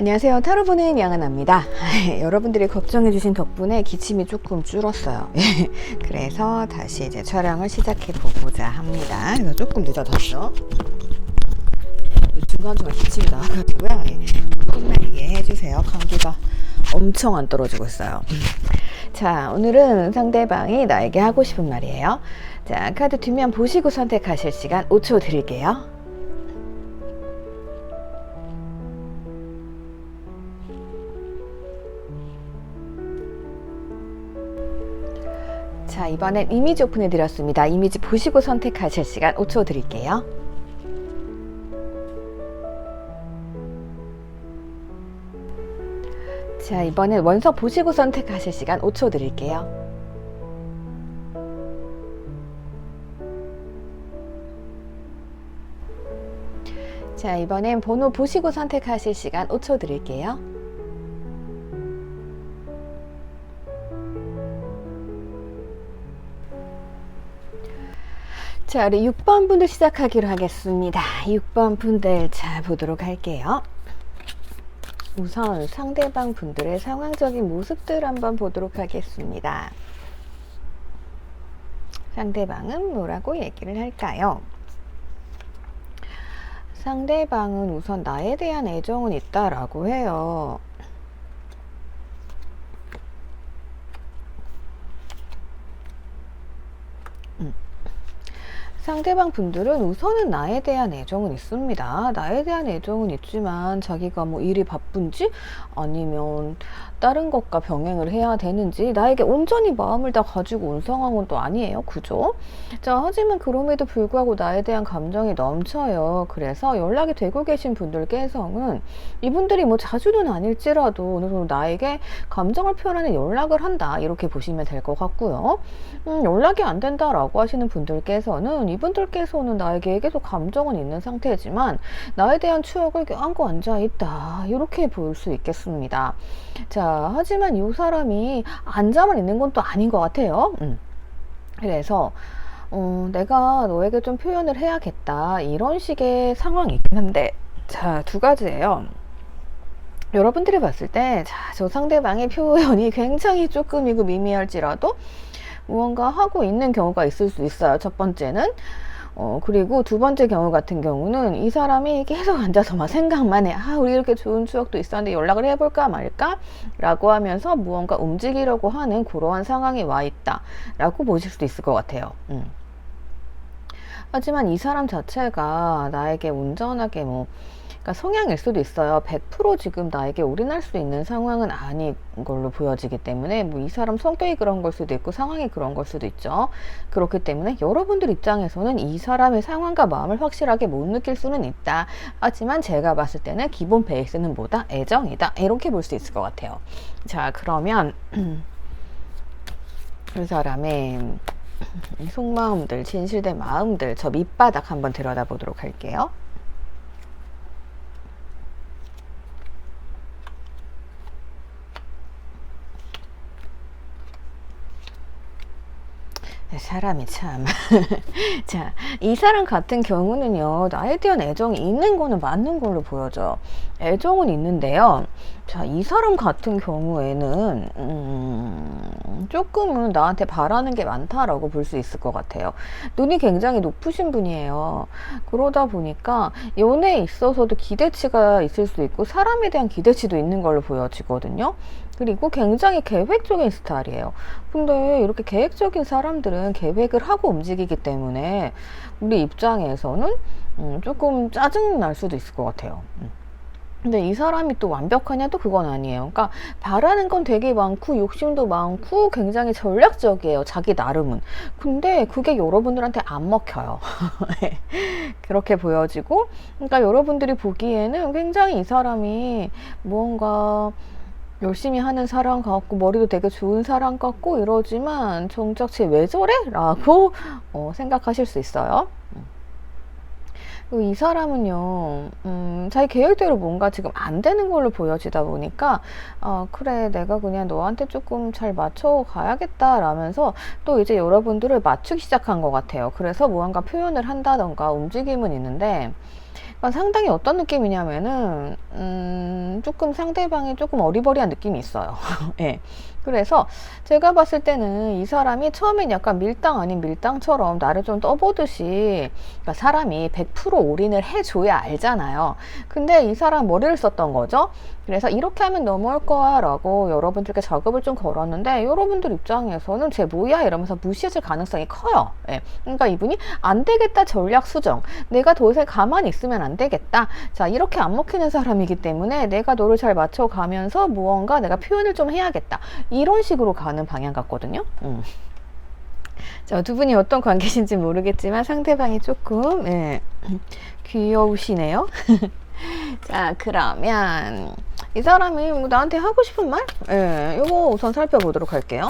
안녕하세요. 타로 보는 양은아입니다. 여러분들이 걱정해주신 덕분에 기침이 조금 줄었어요. 그래서 다시 이제 촬영을 시작해 보고자 합니다. 그래서 조금 늦어졌죠. 중간중간 기침이 나와가지고요. 조금만 이해해주세요. 감기가 엄청 안 떨어지고 있어요. 자, 오늘은 상대방이 나에게 하고 싶은 말이에요. 자, 카드 뒷면 보시고 선택하실 시간 5초 드릴게요. 자, 이번엔 이미지 오픈해 드렸습니다. 이미지 보시고 선택하실 시간 5초 드릴게요. 자, 이번엔 원서 보시고 선택하실 시간 5초 드릴게요. 자, 이번엔 번호 보시고 선택하실 시간 5초 드릴게요. 자, 우리 6번 분들 시작하기로 하겠습니다. 6번 분들 자 보도록 할게요. 우선 상대방 분들의 상황적인 모습들 한번 보도록 하겠습니다. 상대방은 뭐라고 얘기를 할까요? 상대방은 우선 나에 대한 애정은 있다라고 해요. 상대방 분들은 우선은 나에 대한 애정은 있습니다. 나에 대한 애정은 있지만 자기가 뭐 일이 바쁜지 아니면 다른 것과 병행을 해야 되는지 나에게 온전히 마음을 다 가지고 온 상황은 또 아니에요. 그죠? 자, 하지만 그럼에도 불구하고 나에 대한 감정이 넘쳐요. 그래서 연락이 되고 계신 분들께서는 이분들이 뭐 자주는 아닐지라도 어느 정도 나에게 감정을 표현하는 연락을 한다. 이렇게 보시면 될 것 같고요. 연락이 안 된다라고 하시는 분들께서는 이분들께서는 나에게 계속 감정은 있는 상태지만 나에 대한 추억을 껴안고 앉아 있다. 이렇게 볼 수 있겠습니다. 자, 하지만 이 사람이 앉아만 있는 건 또 아닌 것 같아요. 그래서 내가 너에게 좀 표현을 해야겠다. 이런 식의 상황이긴 한데, 자, 두 가지예요. 여러분들이 봤을 때, 자, 저 상대방의 표현이 굉장히 조금이고 미미할지라도 무언가 하고 있는 경우가 있을 수 있어요. 첫 번째는. 그리고 두 번째 경우 같은 경우는 이 사람이 계속 앉아서 막 생각만 해. 아, 우리 이렇게 좋은 추억도 있었는데 연락을 해볼까 말까? 라고 하면서 무언가 움직이려고 하는 그러한 상황이 와 있다. 라고 보실 수도 있을 것 같아요. 하지만 이 사람 자체가 나에게 온전하게 그러니까 성향일 수도 있어요. 100% 지금 나에게 올인할 수 있는 상황은 아닌 걸로 보여지기 때문에 뭐 이 사람 성격이 그런 걸 수도 있고 상황이 그런 걸 수도 있죠. 그렇기 때문에 여러분들 입장에서는 이 사람의 상황과 마음을 확실하게 못 느낄 수는 있다. 하지만 제가 봤을 때는 기본 베이스는 뭐다? 애정이다. 이렇게 볼 수 있을 것 같아요. 자, 그러면 그 사람의 속마음들, 진실된 마음들 저 밑바닥 한번 들여다보도록 할게요. 사람이 참. 자, 이 사람 같은 경우는요, 나에 대한 애정이 있는 거는 맞는 걸로 보여져요. 애정은 있는데요. 자, 이 사람 같은 경우에는, 조금은 나한테 바라는 게 많다라고 볼 수 있을 것 같아요. 눈이 굉장히 높으신 분이에요. 그러다 보니까 연애에 있어서도 기대치가 있을 수 있고, 사람에 대한 기대치도 있는 걸로 보여지거든요. 그리고 굉장히 계획적인 스타일이에요. 근데 이렇게 계획적인 사람들은 계획을 하고 움직이기 때문에 우리 입장에서는 조금 짜증 날 수도 있을 것 같아요. 근데 이 사람이 또 완벽하냐? 또 그건 아니에요. 그러니까 바라는 건 되게 많고 욕심도 많고 굉장히 전략적이에요. 자기 나름은. 근데 그게 여러분들한테 안 먹혀요. 그렇게 보여지고, 그러니까 여러분들이 보기에는 굉장히 이 사람이 뭔가 열심히 하는 사람 같고 머리도 되게 좋은 사람 같고 이러지만 정작 쟤 왜 저래? 라고 생각하실 수 있어요. 이 사람은요, 자기 계획대로 뭔가 지금 안 되는 걸로 보여지다 보니까, 그래, 내가 그냥 너한테 조금 잘 맞춰가야겠다, 라면서 또 이제 여러분들을 맞추기 시작한 것 같아요. 그래서 무언가 표현을 한다던가 움직임은 있는데, 그러니까 상당히 어떤 느낌이냐면은 조금 상대방이 조금 어리버리한 느낌이 있어요. 예. 그래서 제가 봤을 때는 이 사람이 처음엔 약간 밀당 아닌 밀당처럼 나를 좀 떠보듯이, 그러니까 사람이 100% 올인을 해줘야 알잖아요. 근데 이 사람 머리를 썼던 거죠. 그래서 이렇게 하면 넘어올 거야 라고 여러분들께 작업을 좀 걸었는데, 여러분들 입장에서는 쟤 뭐야 이러면서 무시해줄 가능성이 커요. 예. 그러니까 이분이 안 되겠다 전략 수정, 내가 도저히 가만히 있으면 안 되겠다, 자 이렇게 안 먹히는 사람이기 때문에 내가 너를 잘 맞춰가면서 무언가 내가 표현을 좀 해야겠다, 이런 식으로 가는 방향 같거든요. 자, 두 분이 어떤 관계신지 모르겠지만 상대방이 조금 귀여우시네요. 자, 그러면 이 사람이 뭐 나한테 하고 싶은 말? 이거 우선 살펴보도록 할게요.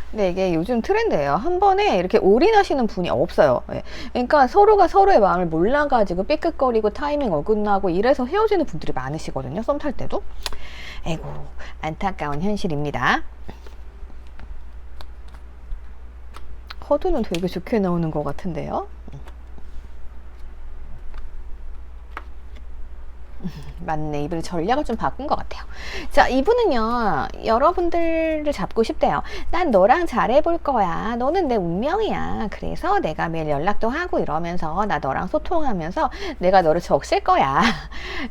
근데 이게 요즘 트렌드예요. 한 번에 이렇게 올인하시는 분이 없어요. 그러니까 서로가 서로의 마음을 몰라가지고 삐끗거리고 타이밍 어긋나고 이래서 헤어지는 분들이 많으시거든요. 썸 탈 때도. 아이고, 안타까운 현실입니다. 커드는 되게 좋게 나오는 것 같은데요. 맞네. 이분이 전략을 좀 바꾼 것 같아요. 자, 이분은요, 여러분들을 잡고 싶대요. 난 너랑 잘해볼 거야. 너는 내 운명이야. 그래서 내가 매일 연락도 하고 이러면서 나 너랑 소통하면서 내가 너를 적실 거야.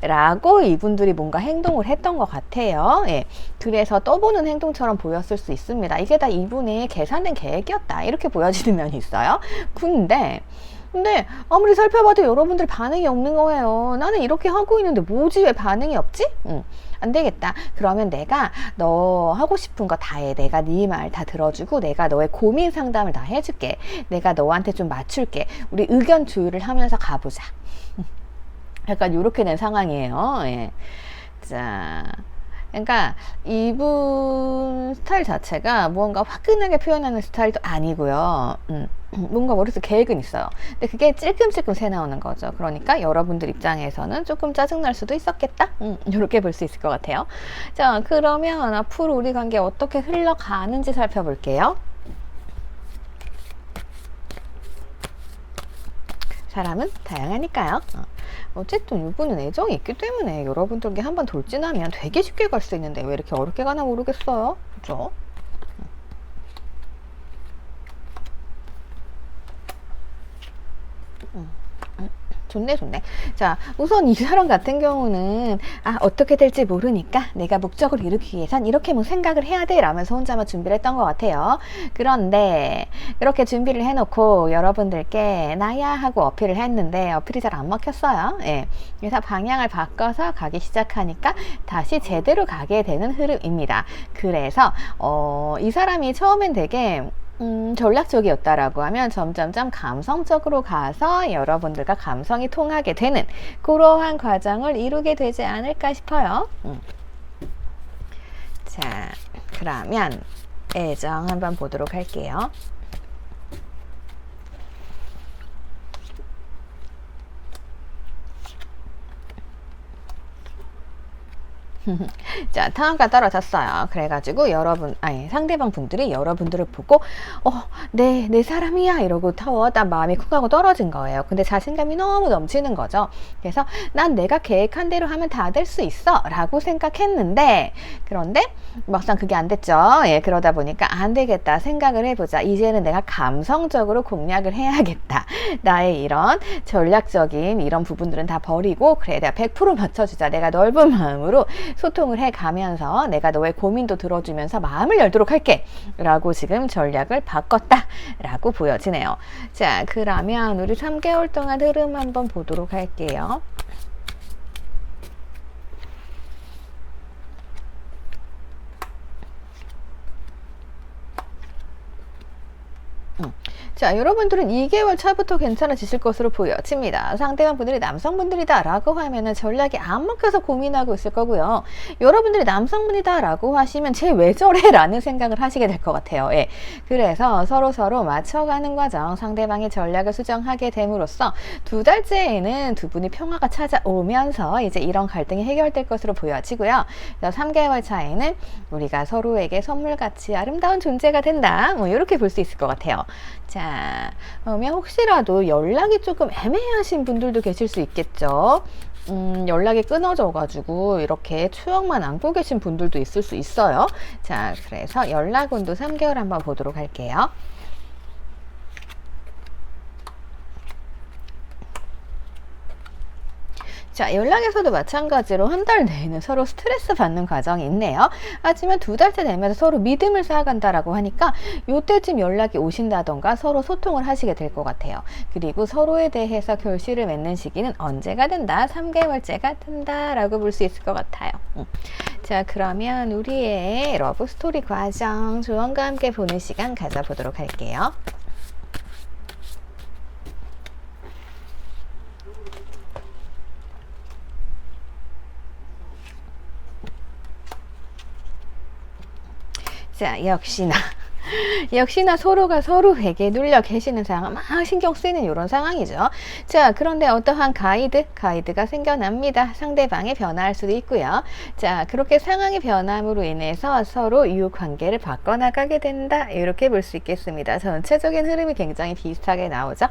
라고 이분들이 뭔가 행동을 했던 것 같아요. 예. 그래서 떠보는 행동처럼 보였을 수 있습니다. 이게 다 이분의 계산된 계획이었다, 이렇게 보여지는 면이 있어요. 근데 아무리 살펴봐도 여러분들 반응이 없는 거예요. 나는 이렇게 하고 있는데 뭐지 왜 반응이 없지? 안 되겠다. 그러면 내가 너 하고 싶은 거 다 해. 내가 네 말 다 들어주고 내가 너의 고민 상담을 다 해줄게. 내가 너한테 좀 맞출게. 우리 의견 조율을 하면서 가보자. 약간 이렇게 된 상황이에요. 예. 자, 그러니까 이분 스타일 자체가 무언가 화끈하게 표현하는 스타일도 아니고요. 뭔가 머릿속에 계획은 있어요. 근데 그게 찔끔찔끔 새 나오는 거죠. 그러니까 여러분들 입장에서는 조금 짜증날 수도 있었겠다? 이렇게 볼 수 있을 것 같아요. 자, 그러면 앞으로 우리 관계 어떻게 흘러가는지 살펴볼게요. 사람은 다양하니까요. 어쨌든 이분은 애정이 있기 때문에 여러분들께 한번 돌진하면 되게 쉽게 갈 수 있는데 왜 이렇게 어렵게 가나 모르겠어요. 그죠? 좋네. 자, 우선 이 사람 같은 경우는 어떻게 될지 모르니까 내가 목적을 이루기 위해선 이렇게 뭐 생각을 해야 돼 라면서 혼자만 준비를 했던 것 같아요. 그런데 이렇게 준비를 해놓고 여러분들께 나야 하고 어필을 했는데 어필이 잘 안 먹혔어요. 예. 그래서 방향을 바꿔서 가기 시작하니까 다시 제대로 가게 되는 흐름입니다. 그래서 이 사람이 처음엔 되게 전략적이었다라고 하면 점점점 감성적으로 가서 여러분들과 감성이 통하게 되는 그러한 과정을 이루게 되지 않을까 싶어요. 자, 그러면 애정 한번 보도록 할게요. 자, 타원가 떨어졌어요. 그래가지고 상대방 분들이 여러분들을 보고 내 사람이야 이러고 타워 딱 마음이 쿵 하고 떨어진 거예요. 근데 자신감이 너무 넘치는 거죠. 그래서 난 내가 계획한 대로 하면 다 될 수 있어 라고 생각했는데, 그런데 막상 그게 안 됐죠. 예, 그러다 보니까 안 되겠다 생각을 해보자. 이제는 내가 감성적으로 공략을 해야겠다. 나의 이런 전략적인 이런 부분들은 다 버리고, 그래 내가 100% 맞춰주자. 내가 넓은 마음으로 소통을 해가면서 내가 너의 고민도 들어주면서 마음을 열도록 할게 라고 지금 전략을 바꿨다 라고 보여지네요. 자, 그러면 우리 3개월 동안 흐름 한번 보도록 할게요. 자, 여러분들은 2개월 차부터 괜찮아지실 것으로 보여집니다. 상대방 분들이 남성분들이다 라고 하면은 전략이 안 먹혀서 고민하고 있을 거고요. 여러분들이 남성분이다 라고 하시면 쟤 왜 저래? 라는 생각을 하시게 될 것 같아요. 예. 그래서 서로 맞춰가는 과정, 상대방의 전략을 수정하게 됨으로써 2달째에는 두 분이 평화가 찾아오면서 이제 이런 갈등이 해결될 것으로 보여지고요. 3개월 차에는 우리가 서로에게 선물같이 아름다운 존재가 된다. 뭐 이렇게 볼 수 있을 것 같아요. 자, 그러면 혹시라도 연락이 조금 애매하신 분들도 계실 수 있겠죠. 연락이 끊어져가지고 이렇게 추억만 안고 계신 분들도 있을 수 있어요. 자, 그래서 연락운도 3개월 한번 보도록 할게요. 자, 연락에서도 마찬가지로 한 달 내에는 서로 스트레스 받는 과정이 있네요. 하지만 2달째 되면서 서로 믿음을 쌓아간다라고 하니까 요때쯤 연락이 오신다던가 서로 소통을 하시게 될 것 같아요. 그리고 서로에 대해서 결실을 맺는 시기는 언제가 된다? 3개월째가 된다라고 볼 수 있을 것 같아요. 자, 그러면 우리의 러브스토리 과정 조언과 함께 보는 시간 가져보도록 할게요. 자, 역시나 서로가 서로에게 눌려 계시는 상황, 막 신경 쓰이는 이런 상황이죠. 자, 그런데 어떠한 가이드가 생겨납니다. 상대방이 변화할 수도 있고요. 자, 그렇게 상황이 변함으로 인해서 서로 이후 관계를 바꿔나가게 된다. 이렇게 볼 수 있겠습니다. 전체적인 흐름이 굉장히 비슷하게 나오죠.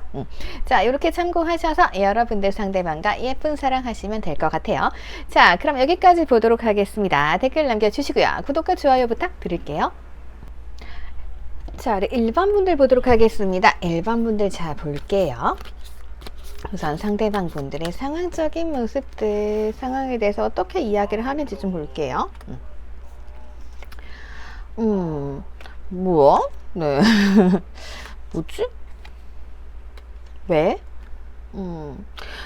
자, 이렇게 참고하셔서 여러분들 상대방과 예쁜 사랑하시면 될 것 같아요. 자, 그럼 여기까지 보도록 하겠습니다. 댓글 남겨주시고요. 구독과 좋아요 부탁드릴게요. 자, 일반 분들 보도록 하겠습니다. 일반 분들 자 볼게요. 우선 상대방 분들의 상황적인 모습들, 상황에 대해서 어떻게 이야기를 하는지 좀 볼게요. 뭐야? 네. 뭐지? 왜?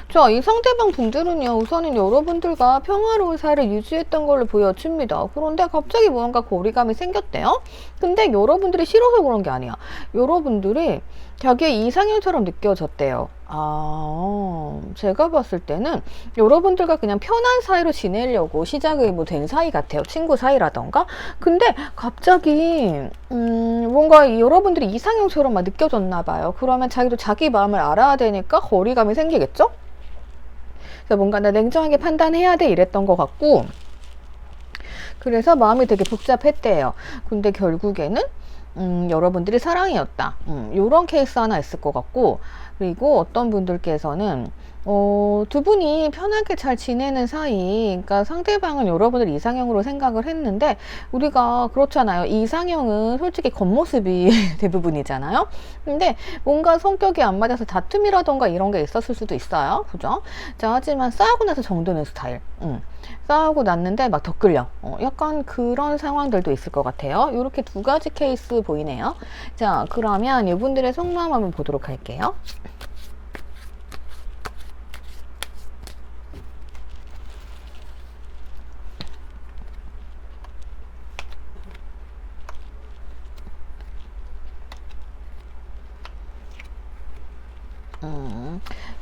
자, 이 상대방 분들은요, 우선은 여러분들과 평화로운 사이를 유지했던 걸로 보여집니다. 그런데 갑자기 뭔가 거리감이 생겼대요? 근데 여러분들이 싫어서 그런 게 아니야. 여러분들이 자기의 이상형처럼 느껴졌대요. 아, 제가 봤을 때는 여러분들과 그냥 편한 사이로 지내려고 시작이 뭐 된 사이 같아요. 친구 사이라던가. 근데 갑자기 뭔가 여러분들이 이상형처럼 막 느껴졌나 봐요. 그러면 자기도 자기 마음을 알아야 되니까 거리감이 생기겠죠? 그래서 뭔가 나 냉정하게 판단해야 돼 이랬던 것 같고, 그래서 마음이 되게 복잡했대요. 근데 결국에는 여러분들이 사랑이었다. 요런 케이스 하나 있을 것 같고, 그리고 어떤 분들께서는 두 분이 편하게 잘 지내는 사이, 그러니까 상대방은 여러분들 이상형으로 생각을 했는데, 우리가 그렇잖아요. 이상형은 솔직히 겉모습이 대부분이잖아요. 근데 뭔가 성격이 안 맞아서 다툼이라던가 이런 게 있었을 수도 있어요. 그죠? 자, 하지만 싸우고 나서 정드는 스타일. 싸우고 났는데 막 더 끌려. 약간 그런 상황들도 있을 것 같아요. 이렇게 2가지 케이스 보이네요. 자, 그러면 이분들의 속마음 한번 보도록 할게요.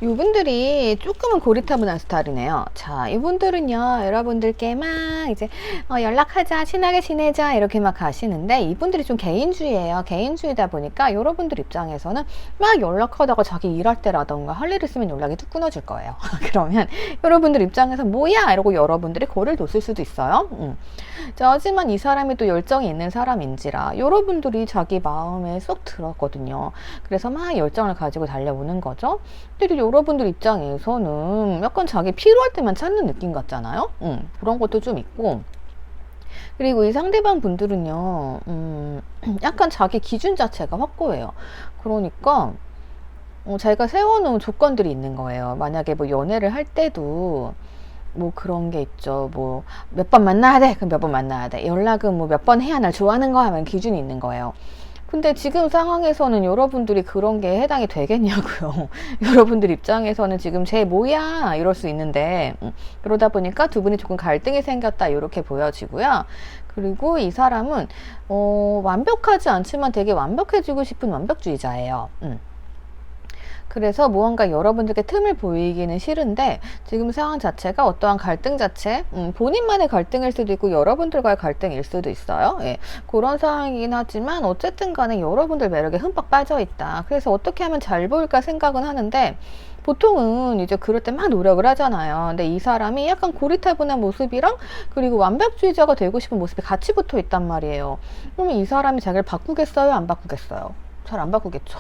이분들이 조금은 고리타분한 스타일이네요. 자, 이분들은요, 여러분들께 막 이제 연락하자, 친하게 지내자 이렇게 막 가시는데, 이분들이 좀 개인주의예요. 개인주의다 보니까 여러분들 입장에서는 막 연락하다가 자기 일할 때라던가 할 일 있으면 연락이 뚝 끊어질 거예요. 그러면 여러분들 입장에서 뭐야 이러고 여러분들이 거리를 뒀을 수도 있어요. 자, 하지만 이 사람이 또 열정이 있는 사람인지라 여러분들이 자기 마음에 쏙 들었거든요. 그래서 막 열정을 가지고 달려오는 거죠. 근데 여러분들 입장에서는 약간 자기 필요할 때만 찾는 느낌 같잖아요. 그런 것도 좀 있고, 그리고 이 상대방 분들은요, 약간 자기 기준 자체가 확고해요. 그러니까 자기가 세워놓은 조건들이 있는 거예요. 만약에 뭐 연애를 할 때도 뭐 그런 게 있죠. 뭐 몇 번 만나야 돼. 그럼 몇 번 만나야 돼. 연락은 뭐 몇 번 해야 날 좋아하는 거 하면 기준이 있는 거예요. 근데 지금 상황에서는 여러분들이 그런 게 해당이 되겠냐고요. 여러분들 입장에서는 지금 쟤 뭐야 이럴 수 있는데 그러다 보니까 두 분이 조금 갈등이 생겼다 이렇게 보여지고요. 그리고 이 사람은 완벽하지 않지만 되게 완벽해지고 싶은 완벽주의자예요. 그래서 무언가 여러분들께 틈을 보이기는 싫은데 지금 상황 자체가 어떠한 갈등 자체 본인만의 갈등일 수도 있고 여러분들과의 갈등일 수도 있어요. 예, 그런 상황이긴 하지만 어쨌든 간에 여러분들 매력에 흠뻑 빠져 있다. 그래서 어떻게 하면 잘 보일까 생각은 하는데 보통은 이제 그럴 때 막 노력을 하잖아요. 근데 이 사람이 약간 고리타분한 모습이랑 그리고 완벽주의자가 되고 싶은 모습이 같이 붙어 있단 말이에요. 그러면 이 사람이 자기를 바꾸겠어요? 안 바꾸겠어요? 잘 안 바꾸겠죠.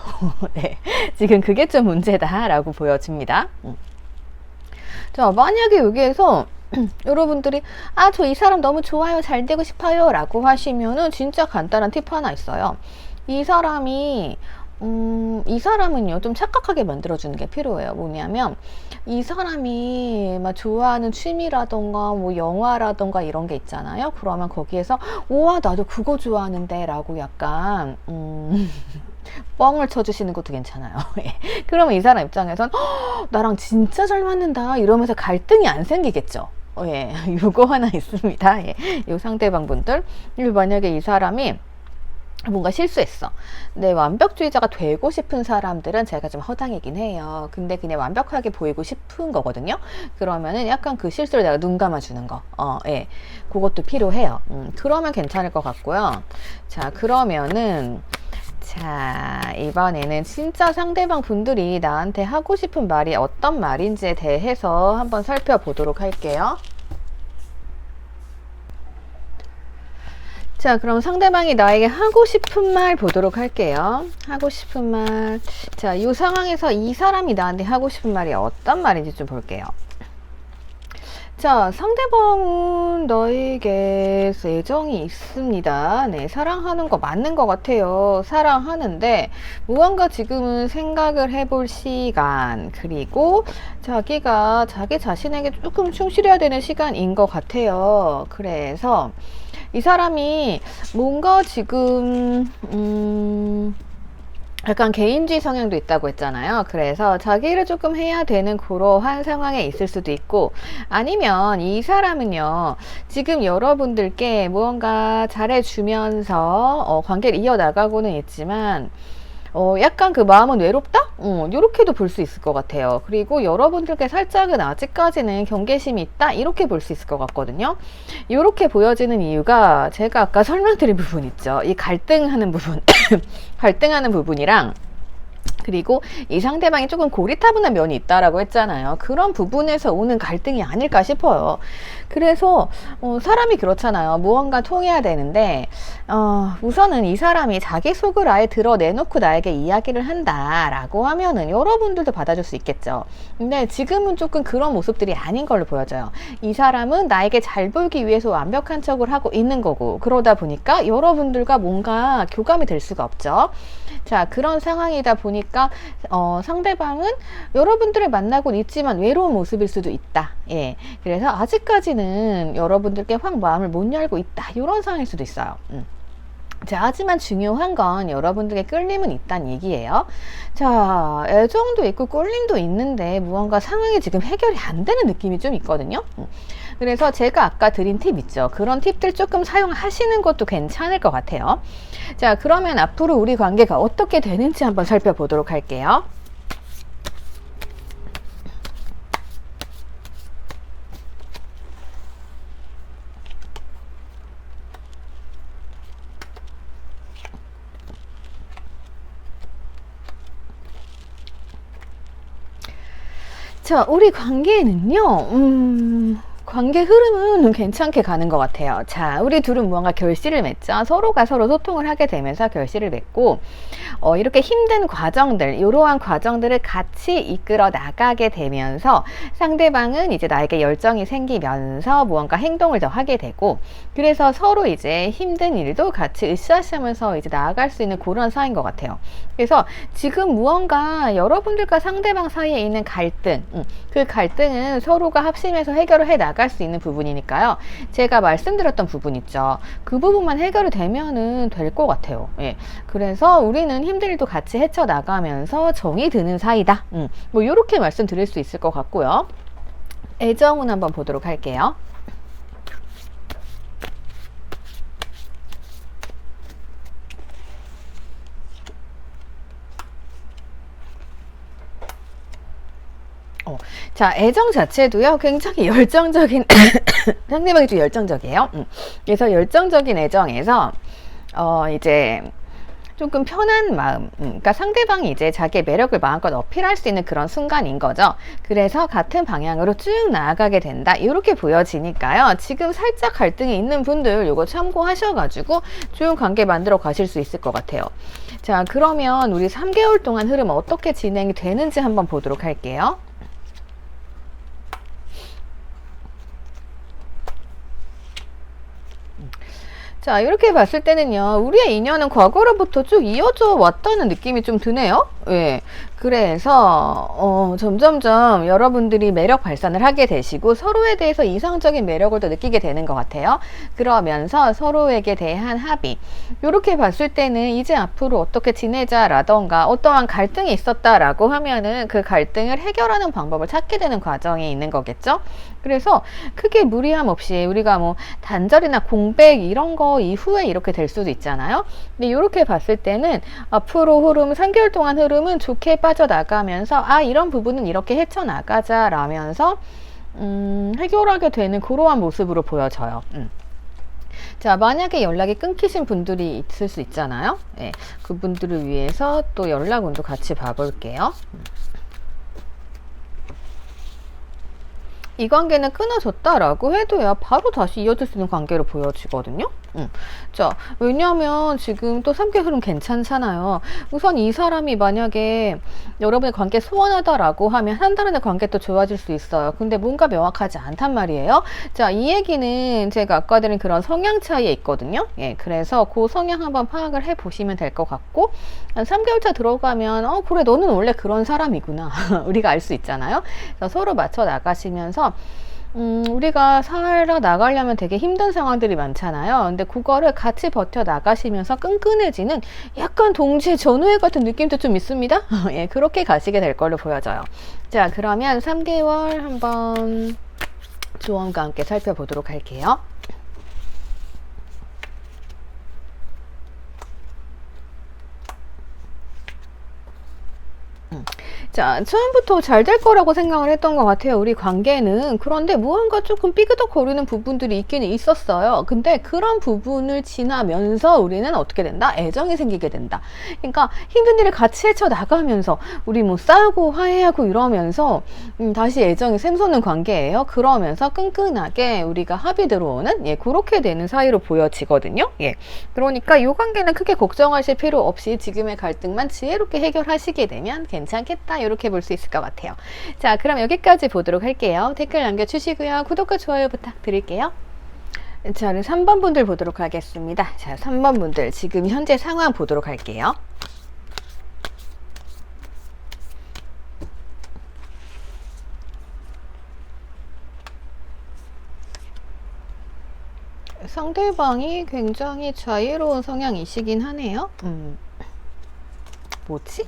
네, 지금 그게 좀 문제다라고 보여집니다. 자, 만약에 여기에서 여러분들이 저 이 사람 너무 좋아요, 잘 되고 싶어요 라고 하시면은 진짜 간단한 팁 하나 있어요. 이 사람은요 좀 착각하게 만들어주는 게 필요해요. 뭐냐면 이 사람이 막 좋아하는 취미라던가 뭐 영화라던가 이런 게 있잖아요. 그러면 거기에서 우와 나도 그거 좋아하는데 라고 약간 뻥을 쳐주시는 것도 괜찮아요. 그러면 이 사람 입장에선 나랑 진짜 잘 맞는다 이러면서 갈등이 안 생기겠죠. 예, 요거 하나 있습니다. 예, 요 상대방 분들 만약에 이 사람이 뭔가 실수했어. 근데 완벽주의자가 되고 싶은 사람들은 제가 좀 허당이긴 해요. 근데 그냥 완벽하게 보이고 싶은 거거든요. 그러면은 약간 그 실수를 내가 눈 감아주는 거. 예. 그것도 필요해요. 그러면 괜찮을 것 같고요. 자, 그러면은 자, 이번에는 진짜 상대방 분들이 나한테 하고 싶은 말이 어떤 말인지에 대해서 한번 살펴보도록 할게요. 자, 그럼 상대방이 나에게 하고 싶은 말 보도록 할게요. 하고 싶은 말. 자, 이 상황에서 이 사람이 나한테 하고 싶은 말이 어떤 말인지 좀 볼게요. 자, 상대방은 너에게 애정이 있습니다. 네, 사랑하는 거 맞는 것 같아요. 사랑하는데 무언가 지금은 생각을 해볼 시간, 그리고 자기가 자기 자신에게 조금 충실해야 되는 시간인 것 같아요. 그래서 이 사람이 뭔가 지금 약간 개인주의 성향도 있다고 했잖아요. 그래서 자기를 조금 해야 되는 그러한 상황에 있을 수도 있고, 아니면 이 사람은요 지금 여러분들께 무언가 잘해주면서 관계를 이어나가고는 있지만 약간 그 마음은 외롭다? 이렇게도 볼 수 있을 것 같아요. 그리고 여러분들께 살짝은 아직까지는 경계심이 있다? 이렇게 볼 수 있을 것 같거든요. 이렇게 보여지는 이유가 제가 아까 설명드린 부분 있죠. 이 갈등하는 부분, 갈등하는 부분이랑 그리고 이 상대방이 조금 고리타분한 면이 있다라고 했잖아요. 그런 부분에서 오는 갈등이 아닐까 싶어요. 그래서 사람이 그렇잖아요. 무언가 통해야 되는데 우선은 이 사람이 자기 속을 아예 드러내놓고 나에게 이야기를 한다라고 하면은 여러분들도 받아줄 수 있겠죠. 근데 지금은 조금 그런 모습들이 아닌 걸로 보여져요. 이 사람은 나에게 잘 보이기 위해서 완벽한 척을 하고 있는 거고, 그러다 보니까 여러분들과 뭔가 교감이 될 수가 없죠. 자, 그런 상황이다 보니까 상대방은 여러분들을 만나고 있지만 외로운 모습일 수도 있다. 예, 그래서 아직까지는 여러분들께 확 마음을 못 열고 있다, 이런 상황일 수도 있어요. 자, 하지만 중요한 건 여러분들의 끌림은 있다는 얘기예요. 자, 애정도 있고 끌림도 있는데 무언가 상황이 지금 해결이 안 되는 느낌이 좀 있거든요. 그래서 제가 아까 드린 팁 있죠. 그런 팁들 조금 사용하시는 것도 괜찮을 것 같아요. 자, 그러면 앞으로 우리 관계가 어떻게 되는지 한번 살펴보도록 할게요. 자, 우리 관계는요, 관계 흐름은 괜찮게 가는 것 같아요. 자, 우리 둘은 무언가 결실을 맺죠. 서로가 서로 소통을 하게 되면서 결실을 맺고, 이렇게 힘든 과정들, 이러한 과정들을 같이 이끌어 나가게 되면서 상대방은 이제 나에게 열정이 생기면서 무언가 행동을 더 하게 되고, 그래서 서로 이제 힘든 일도 같이 으쌰으쌰하면서 이제 나아갈 수 있는 그런 사이인 것 같아요. 그래서 지금 무언가 여러분들과 상대방 사이에 있는 갈등, 그 갈등은 서로가 합심해서 해결을 해 나갈 나갈 수 있는 부분이니까요. 제가 말씀드렸던 부분 있죠. 그 부분만 해결이 되면은 될 것 같아요. 예. 그래서 우리는 힘든 일도 같이 헤쳐나가면서 정이 드는 사이다. 뭐 이렇게 말씀드릴 수 있을 것 같고요. 애정운 한번 보도록 할게요. 자, 애정 자체도요, 굉장히 열정적인, 상대방이 좀 열정적이에요. 그래서 열정적인 애정에서, 이제, 조금 편한 마음, 그러니까 상대방이 이제 자기의 매력을 마음껏 어필할 수 있는 그런 순간인 거죠. 그래서 같은 방향으로 쭉 나아가게 된다. 이렇게 보여지니까요. 지금 살짝 갈등이 있는 분들 이거 참고하셔가지고 좋은 관계 만들어 가실 수 있을 것 같아요. 자, 그러면 우리 3개월 동안 흐름 어떻게 진행이 되는지 한번 보도록 할게요. 자, 이렇게 봤을 때는요, 우리의 인연은 과거로부터 쭉 이어져 왔다는 느낌이 좀 드네요. 예. 그래서, 점점점 여러분들이 매력 발산을 하게 되시고, 서로에 대해서 이상적인 매력을 더 느끼게 되는 것 같아요. 그러면서 서로에게 대한 합의. 이렇게 봤을 때는 이제 앞으로 어떻게 지내자라던가, 어떠한 갈등이 있었다라고 하면은 그 갈등을 해결하는 방법을 찾게 되는 과정이 있는 거겠죠? 그래서 크게 무리함 없이 우리가 뭐 단절이나 공백 이런 거 이후에 이렇게 될 수도 있잖아요. 근데 이렇게 봤을 때는 앞으로 흐름 3개월 동안 흐름은 좋게 빠져나가면서 이런 부분은 이렇게 헤쳐나가자 라면서 해결하게 되는 그러한 모습으로 보여져요. 자, 만약에 연락이 끊기신 분들이 있을 수 있잖아요. 네, 그분들을 위해서 또 연락운도 같이 봐볼게요. 이 관계는 끊어졌다라고 해도요, 바로 다시 이어질 수 있는 관계로 보여지거든요. 자, 왜냐면 지금 또 3개월 흐름 괜찮잖아요. 우선 이 사람이 만약에 여러분의 관계 소원하다라고 하면 한 달 안에 관계 또 좋아질 수 있어요. 근데 뭔가 명확하지 않단 말이에요. 자, 이 얘기는 제가 아까 드린 그런 성향 차이에 있거든요. 예, 그래서 그 성향 한번 파악을 해 보시면 될 것 같고, 한 3개월차 들어가면 그래, 너는 원래 그런 사람이구나. 우리가 알 수 있잖아요. 그래서 서로 맞춰 나가시면서 우리가 살아 나가려면 되게 힘든 상황들이 많잖아요. 근데 그거를 같이 버텨 나가시면서 끈끈해지는 약간 동시에 전우회 같은 느낌도 좀 있습니다. 예, 그렇게 가시게 될 걸로 보여져요. 자, 그러면 3개월 한번 조언과 함께 살펴보도록 할게요. 자, 처음부터 잘 될 거라고 생각을 했던 것 같아요. 우리 관계는. 그런데 무언가 조금 삐그덕거리는 부분들이 있기는 있었어요. 근데 그런 부분을 지나면서 우리는 어떻게 된다? 애정이 생기게 된다. 그러니까 힘든 일을 같이 헤쳐나가면서 우리 뭐 싸우고 화해하고 이러면서 다시 애정이 샘솟는 관계예요. 그러면서 끈끈하게 우리가 합의 들어오는, 예, 그렇게 되는 사이로 보여지거든요. 예. 그러니까 이 관계는 크게 걱정하실 필요 없이 지금의 갈등만 지혜롭게 해결하시게 되면 괜찮겠다, 이렇게 볼 수 있을 것 같아요. 자, 그럼 여기까지 보도록 할게요. 댓글 남겨주시고요. 구독과 좋아요 부탁드릴게요. 자, 3번 분들 보도록 하겠습니다. 자, 3번 분들 지금 현재 상황 보도록 할게요. 상대방이 굉장히 자유로운 성향이시긴 하네요. 뭐지?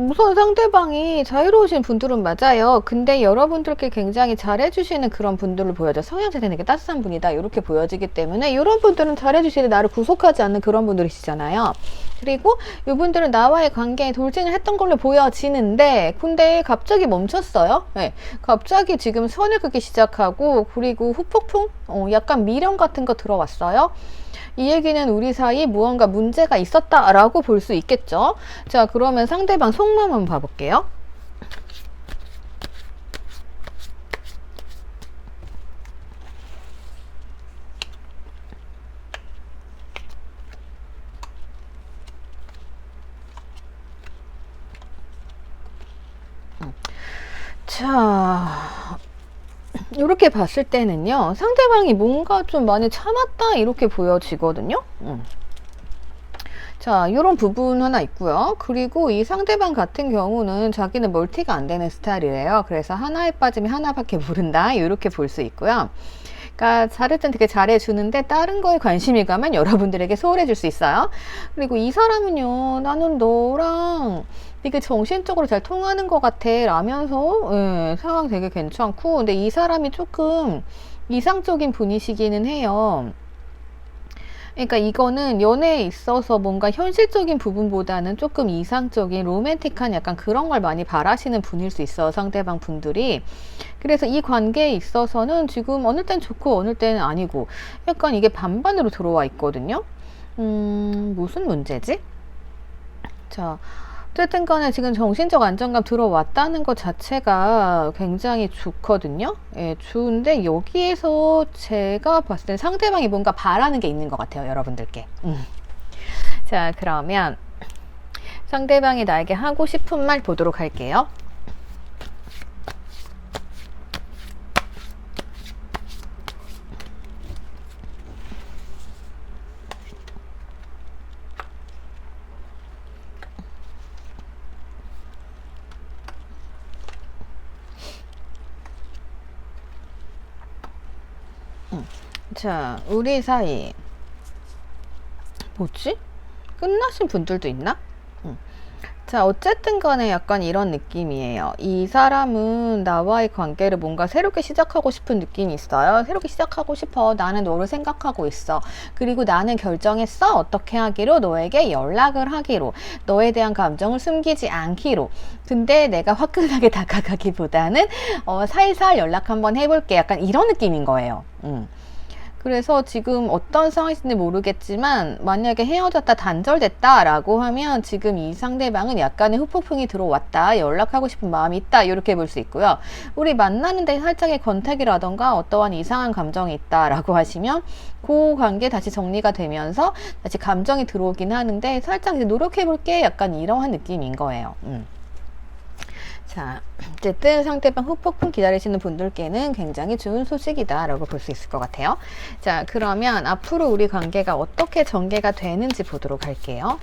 우선 상대방이 자유로우신 분들은 맞아요. 근데 여러분들께 굉장히 잘해주시는 그런 분들을 보여줘. 성향 자체는 되게 따뜻한 분이다, 이렇게 보여지기 때문에 이런 분들은 잘해주시는데 나를 구속하지 않는 그런 분들이시잖아요. 그리고 이분들은 나와의 관계에 돌진을 했던 걸로 보여지는데, 근데 갑자기 멈췄어요. 네, 갑자기 지금 선을 긋기 시작하고, 그리고 후폭풍? 약간 미련 같은 거 들어왔어요. 이 얘기는 우리 사이 무언가 문제가 있었다라고 볼 수 있겠죠. 자, 그러면 상대방 속마음 한번 봐볼게요. 자, 이렇게 봤을 때는요, 상대방이 뭔가 좀 많이 참았다, 이렇게 보여지거든요. 자, 요런 부분 하나 있고요. 그리고 이 상대방 같은 경우는 자기는 멀티가 안 되는 스타일이래요. 그래서 하나에 빠지면 하나밖에 모른다. 이렇게 볼 수 있고요. 그러니까 잘할 땐 되게 잘해주는데 다른 거에 관심이 가면 여러분들에게 소홀해질 수 있어요. 그리고 이 사람은요, 나는 너랑 되게 정신적으로 잘 통하는 것 같아 라면서 상황 되게 괜찮고, 근데 이 사람이 조금 이상적인 분이시기는 해요. 그러니까 이거는 연애에 있어서 뭔가 현실적인 부분보다는 조금 이상적인 로맨틱한 약간 그런 걸 많이 바라시는 분일 수 있어요, 상대방 분들이. 그래서 이 관계에 있어서는 지금 어느 땐 좋고 어느 때는 아니고 약간 이게 반반으로 들어와 있거든요. 무슨 문제지? 자, 어쨌든 간에 지금 정신적 안정감 들어왔다는 것 자체가 굉장히 좋거든요. 예, 좋은데 여기에서 제가 봤을 때 상대방이 뭔가 바라는 게 있는 것 같아요, 여러분들께. 자, 그러면 상대방이 나에게 하고 싶은 말 보도록 할게요. 자, 우리 사이 뭐지? 끝나신 분들도 있나? 자, 어쨌든 간에 약간 이런 느낌이에요. 이 사람은 나와의 관계를 뭔가 새롭게 시작하고 싶은 느낌이 있어요. 새롭게 시작하고 싶어. 나는 너를 생각하고 있어. 그리고 나는 결정했어. 어떻게 하기로? 너에게 연락을 하기로. 너에 대한 감정을 숨기지 않기로. 근데 내가 화끈하게 다가가기보다는 살살 연락 한번 해볼게. 약간 이런 느낌인 거예요. 그래서 지금 어떤 상황인지 모르겠지만 만약에 헤어졌다 단절됐다 라고 하면 지금 이 상대방은 약간의 후폭풍이 들어왔다, 연락하고 싶은 마음이 있다, 이렇게 볼 수 있고요. 우리 만나는데 살짝의 컨택이라던가 어떠한 이상한 감정이 있다 라고 하시면 그 관계 다시 정리가 되면서 다시 감정이 들어오긴 하는데 살짝 이제 노력해볼게, 약간 이러한 느낌인 거예요. 자, 어쨌든 상대방 후폭풍 기다리시는 분들께는 굉장히 좋은 소식이다 라고 볼 수 있을 것 같아요. 자, 그러면 앞으로 우리 관계가 어떻게 전개가 되는지 보도록 할게요.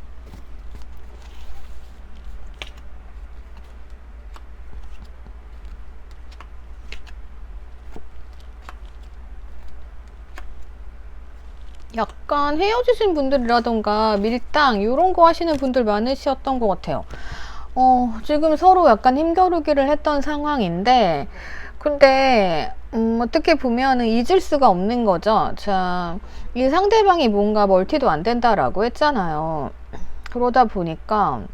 약간 헤어지신 분들이라던가 밀당 이런 거 하시는 분들 많으셨던 것 같아요. 지금 서로 약간 힘겨루기를 했던 상황인데, 근데, 어떻게 보면은 잊을 수가 없는 거죠. 자, 이 상대방이 뭔가 멀티도 안 된다라고 했잖아요. 그러다 보니까,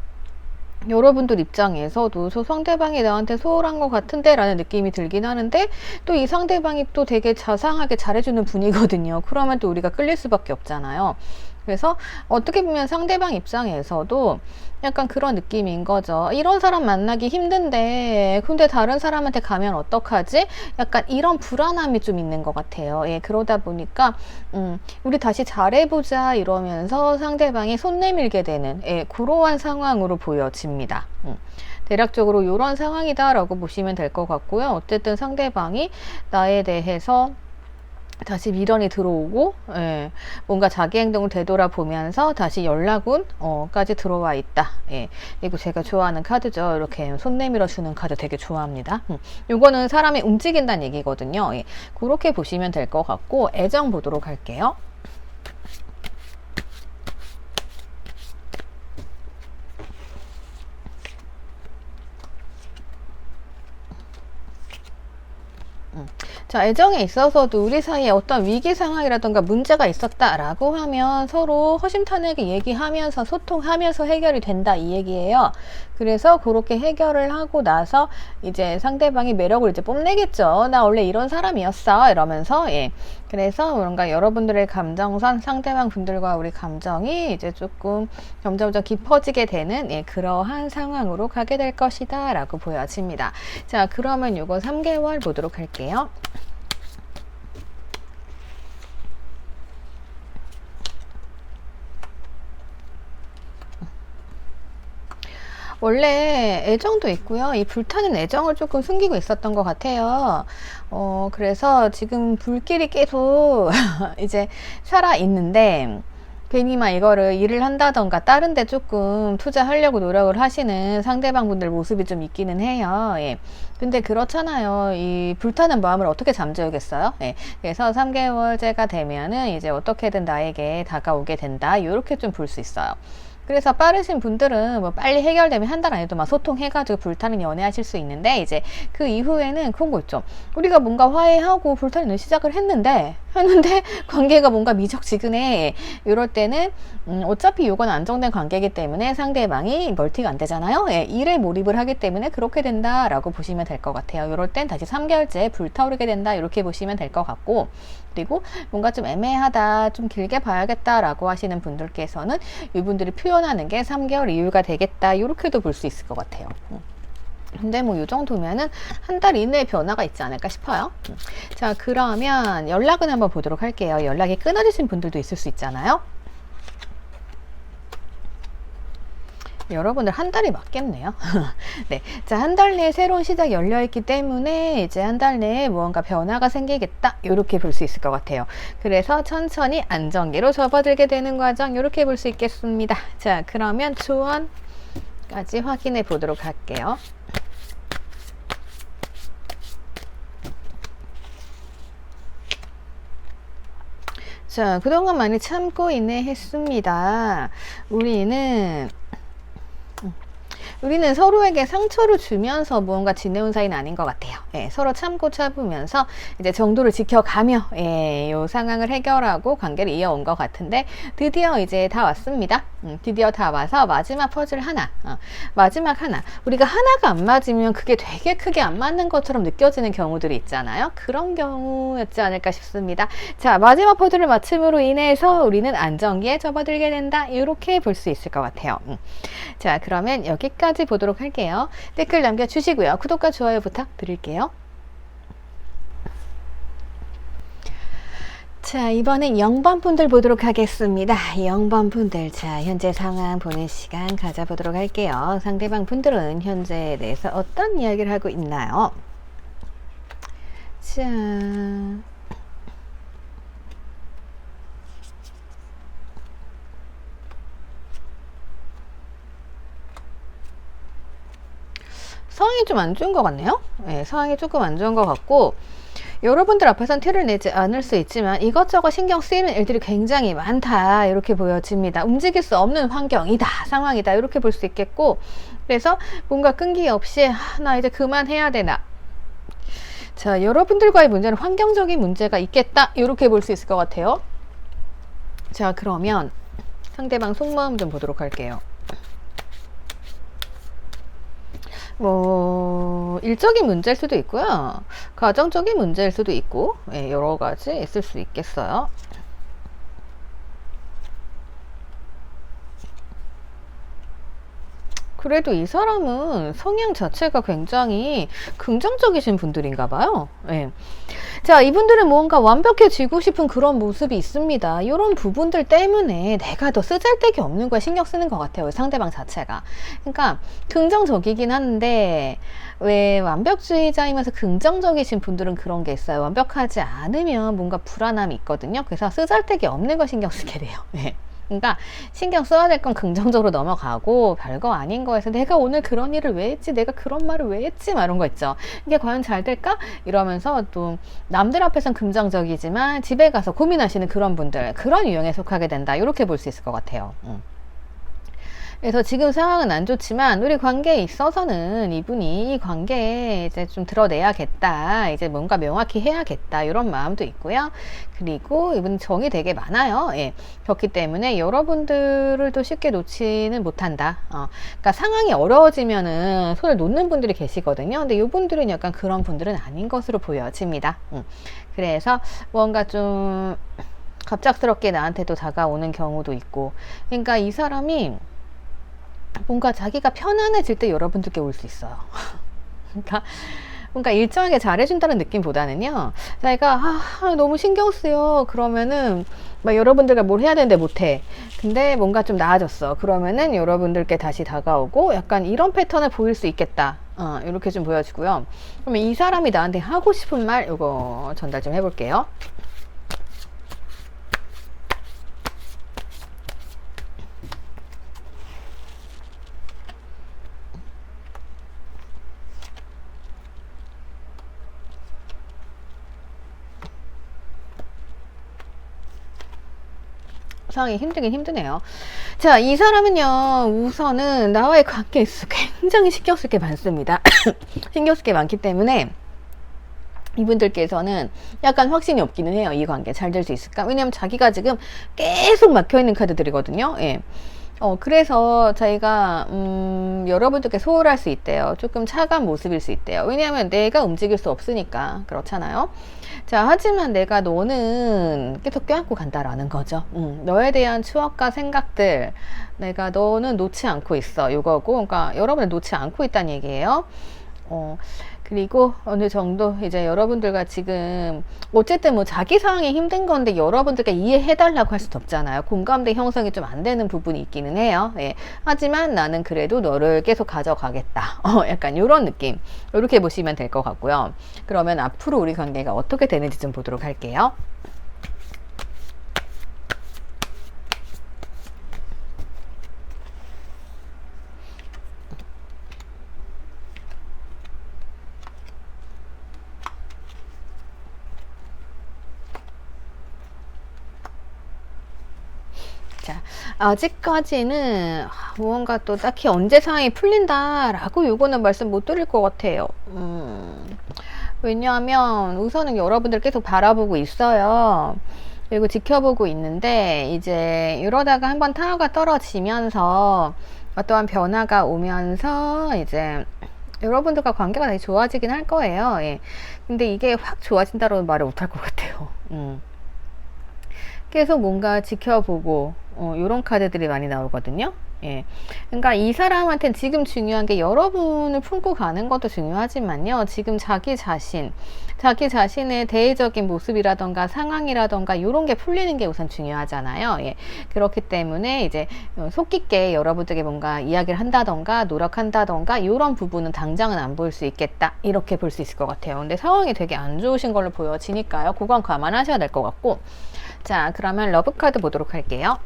여러분들 입장에서도 저 상대방이 나한테 소홀한 것 같은데 라는 느낌이 들긴 하는데, 또 이 상대방이 또 되게 자상하게 잘해주는 분이거든요. 그러면 또 우리가 끌릴 수밖에 없잖아요. 그래서 어떻게 보면 상대방 입장에서도 약간 그런 느낌인 거죠. 이런 사람 만나기 힘든데 근데 다른 사람한테 가면 어떡하지? 약간 이런 불안함이 좀 있는 것 같아요. 예, 그러다 보니까 우리 다시 잘해보자 이러면서 상대방이 손 내밀게 되는, 예, 그러한 상황으로 보여집니다. 대략적으로 이런 상황이다 라고 보시면 될 것 같고요. 어쨌든 상대방이 나에 대해서 다시 미련이 들어오고, 예, 뭔가 자기 행동을 되돌아보면서 다시 연락운 까지 들어와 있다. 예, 그리고 제가 좋아하는 카드죠. 이렇게 손 내밀어 주는 카드 되게 좋아합니다. 요거는 사람이 움직인다는 얘기거든요. 예, 그렇게 보시면 될 것 같고, 애정 보도록 할게요. 자, 애정에 있어서도 우리 사이에 어떤 위기 상황이라던가 문제가 있었다라고 하면 서로 허심탄회하게 얘기하면서 소통하면서 해결이 된다, 이 얘기예요. 그래서 그렇게 해결을 하고 나서 이제 상대방이 매력을 이제 뽐내겠죠. 나 원래 이런 사람이었어 이러면서. 예. 그래서 뭔가 여러분들의 감정선, 상대방 분들과 우리 감정이 이제 조금 점점점 깊어지게 되는, 예, 그러한 상황으로 가게 될 것이다 라고 보여집니다. 자, 그러면 요거 3개월 보도록 할게요. 원래 애정도 있고요. 이 불타는 애정을 조금 숨기고 있었던 것 같아요. 그래서 지금 불길이 계속 이제 살아 있는데, 괜히 막 이거를 일을 한다던가 다른 데 조금 투자하려고 노력을 하시는 상대방 분들 모습이 좀 있기는 해요. 예. 근데 그렇잖아요. 이 불타는 마음을 어떻게 잠재우겠어요? 예. 그래서 3개월째가 되면은 이제 어떻게든 나에게 다가오게 된다. 이렇게 좀 볼 수 있어요. 그래서 빠르신 분들은 뭐 빨리 해결되면 한 달 안에도 막 소통해가지고 불타는 연애하실 수 있는데, 이제 그 이후에는 그런 거 있죠. 우리가 뭔가 화해하고 불타는 시작을 했는데 관계가 뭔가 미적지근해. 이럴 때는 어차피 이건 안정된 관계이기 때문에 상대방이 멀티가 안 되잖아요. 예, 일에 몰입을 하기 때문에 그렇게 된다라고 보시면 될 것 같아요. 이럴 땐 다시 3개월째 불타오르게 된다, 이렇게 보시면 될 것 같고, 그리고 뭔가 좀 애매하다, 좀 길게 봐야겠다라고 하시는 분들께서는 이분들이 표현하는 게 3개월 이후가 되겠다, 이렇게도 볼 수 있을 것 같아요. 근데 뭐 이 정도면은 한 달 이내에 변화가 있지 않을까 싶어요. 자, 그러면 연락은 한번 보도록 할게요. 연락이 끊어지신 분들도 있을 수 있잖아요. 여러분들 한 달이 맞겠네요. 네. 자, 한 달 내에 새로운 시작이 열려있기 때문에 이제 한 달 내에 무언가 변화가 생기겠다, 이렇게 볼 수 있을 것 같아요. 그래서 천천히 안정기로 접어들게 되는 과정, 이렇게 볼 수 있겠습니다. 자, 그러면 조언까지 확인해 보도록 할게요. 자, 그동안 많이 참고 인내했습니다. 우리는 서로에게 상처를 주면서 무언가 지내온 사이는 아닌 것 같아요. 예, 서로 참고 참으면서 이제 정도를 지켜가며, 예, 요 상황을 해결하고 관계를 이어온 것 같은데, 드디어 이제 다 왔습니다. 드디어 다 와서 마지막 퍼즐 하나, 마지막 하나. 우리가 하나가 안 맞으면 그게 되게 크게 안 맞는 것처럼 느껴지는 경우들이 있잖아요. 그런 경우였지 않을까 싶습니다. 자, 마지막 퍼즐을 맞춤으로 인해서 우리는 안정기에 접어들게 된다, 이렇게 볼 수 있을 것 같아요. 자, 그러면 여기까지 보도록 할게요. 댓글 남겨주시고요. 구독과 좋아요 부탁드릴게요. 자, 이번엔 0번 분들 보도록 하겠습니다. 0번 분들, 자, 현재 상황 보는 시간 가져보도록 할게요. 상대방 분들은 현재에 대해서 어떤 이야기를 하고 있나요? 자, 상황이 좀 안 좋은 것 같네요. 네, 상황이 조금 안 좋은 것 같고, 여러분들 앞에선 티를 내지 않을 수 있지만 이것저것 신경 쓰이는 일들이 굉장히 많다, 이렇게 보여집니다. 움직일 수 없는 환경이다, 상황이다, 이렇게 볼 수 있겠고, 그래서 뭔가 끈기 없이 나 이제 그만해야 되나. 자, 여러분들과의 문제는 환경적인 문제가 있겠다, 이렇게 볼 수 있을 것 같아요. 자, 그러면 상대방 속마음 좀 보도록 할게요. 뭐 일적인 문제일 수도 있고요, 가정적인 문제일 수도 있고, 예, 여러 가지 있을 수 있겠어요. 그래도 이 사람은 성향 자체가 굉장히 긍정적이신 분들인가 봐요. 예. 자, 이분들은 뭔가 완벽해지고 싶은 그런 모습이 있습니다. 이런 부분들 때문에 내가 더 쓰잘데기 없는 거에 신경 쓰는 것 같아요, 상대방 자체가. 그러니까 긍정적이긴 한데, 왜 완벽주의자이면서 긍정적이신 분들은 그런 게 있어요. 완벽하지 않으면 뭔가 불안함이 있거든요. 그래서 쓰잘데기 없는 거 신경 쓰게 돼요. 네. 그러니까 신경 써야 될 건 긍정적으로 넘어가고, 별거 아닌 거에서 내가 오늘 그런 일을 왜 했지, 내가 그런 말을 왜 했지, 막 이런 거 있죠. 이게 과연 잘 될까? 이러면서 또 남들 앞에선 긍정적이지만 집에 가서 고민하시는 그런 분들, 그런 유형에 속하게 된다, 이렇게 볼 수 있을 것 같아요. 그래서 지금 상황은 안 좋지만 우리 관계에 있어서는 이분이 이 관계에 이제 좀 드러내야겠다, 이제 뭔가 명확히 해야겠다, 이런 마음도 있고요. 그리고 이분 정이 되게 많아요. 예. 그렇기 때문에 여러분들을 또 쉽게 놓지는 못한다. 그러니까 상황이 어려워지면은 손을 놓는 분들이 계시거든요. 근데 이분들은 약간 그런 분들은 아닌 것으로 보여집니다. 그래서 뭔가 좀 갑작스럽게 나한테도 다가오는 경우도 있고, 그러니까 이 사람이 뭔가 자기가 편안해질 때 여러분들께 올 수 있어요. 그러니까 뭔가 일정하게 잘해준다는 느낌보다는요, 자기가 너무 신경 쓰여, 그러면은 막 여러분들과 뭘 해야 되는데 못해. 근데 뭔가 좀 나아졌어, 그러면은 여러분들께 다시 다가오고, 약간 이런 패턴을 보일 수 있겠다. 이렇게 좀 보여지고요. 그러면 이 사람이 나한테 하고 싶은 말, 이거 전달 좀 해볼게요. 상황이 힘들긴 힘드네요. 자, 이 사람은요, 우선은 나와의 관계에서 굉장히 신경 쓸 게 많습니다. 신경 쓸 게 많기 때문에 이분들께서는 약간 확신이 없기는 해요. 이 관계 잘 될 수 있을까? 왜냐면 자기가 지금 계속 막혀있는 카드들이거든요. 예. 그래서 저희가 여러분들께 소홀할 수 있대요. 조금 차가운 모습일 수 있대요. 왜냐하면 내가 움직일 수 없으니까 그렇잖아요. 자, 하지만 내가 너는 계속 껴안고 간다라는 거죠. 너에 대한 추억과 생각들 내가 너는 놓지 않고 있어 요거고, 그러니까 여러분을 놓지 않고 있다는 얘기예요. 그리고 어느 정도 이제 여러분들과 지금 어쨌든 뭐 자기 상황이 힘든 건데 여러분들께 이해해달라고 할 수도 없잖아요. 공감대 형성이 좀 안 되는 부분이 있기는 해요. 예. 하지만 나는 그래도 너를 계속 가져가겠다. 약간 이런 느낌. 이렇게 보시면 될 것 같고요. 그러면 앞으로 우리 관계가 어떻게 되는지 좀 보도록 할게요. 자, 아직까지는 무언가 또 딱히 언제 상황이 풀린다라고 요거는 말씀 못 드릴 것 같아요. 왜냐하면 우선은 여러분들 계속 바라보고 있어요. 그리고 지켜보고 있는데 이제 이러다가 한번 타워가 떨어지면서 어떠한 변화가 오면서 이제 여러분들과 관계가 다시 좋아지긴 할 거예요. 예. 근데 이게 확 좋아진다고 말을 못 할 것 같아요. 계속 뭔가 지켜보고 요런 카드들이 많이 나오거든요. 예. 그러니까 이 사람한테는 지금 중요한 게 여러분을 품고 가는 것도 중요하지만요. 지금 자기 자신의 대외적인 모습이라던가 상황이라던가 요런 게 풀리는 게 우선 중요하잖아요. 예. 그렇기 때문에 이제 속 깊게 여러분들에게 뭔가 이야기를 한다던가 노력한다던가 요런 부분은 당장은 안 보일 수 있겠다. 이렇게 볼 수 있을 것 같아요. 근데 상황이 되게 안 좋으신 걸로 보여지니까요. 그건 감안하셔야 될 것 같고. 자, 그러면 러브 카드 보도록 할게요.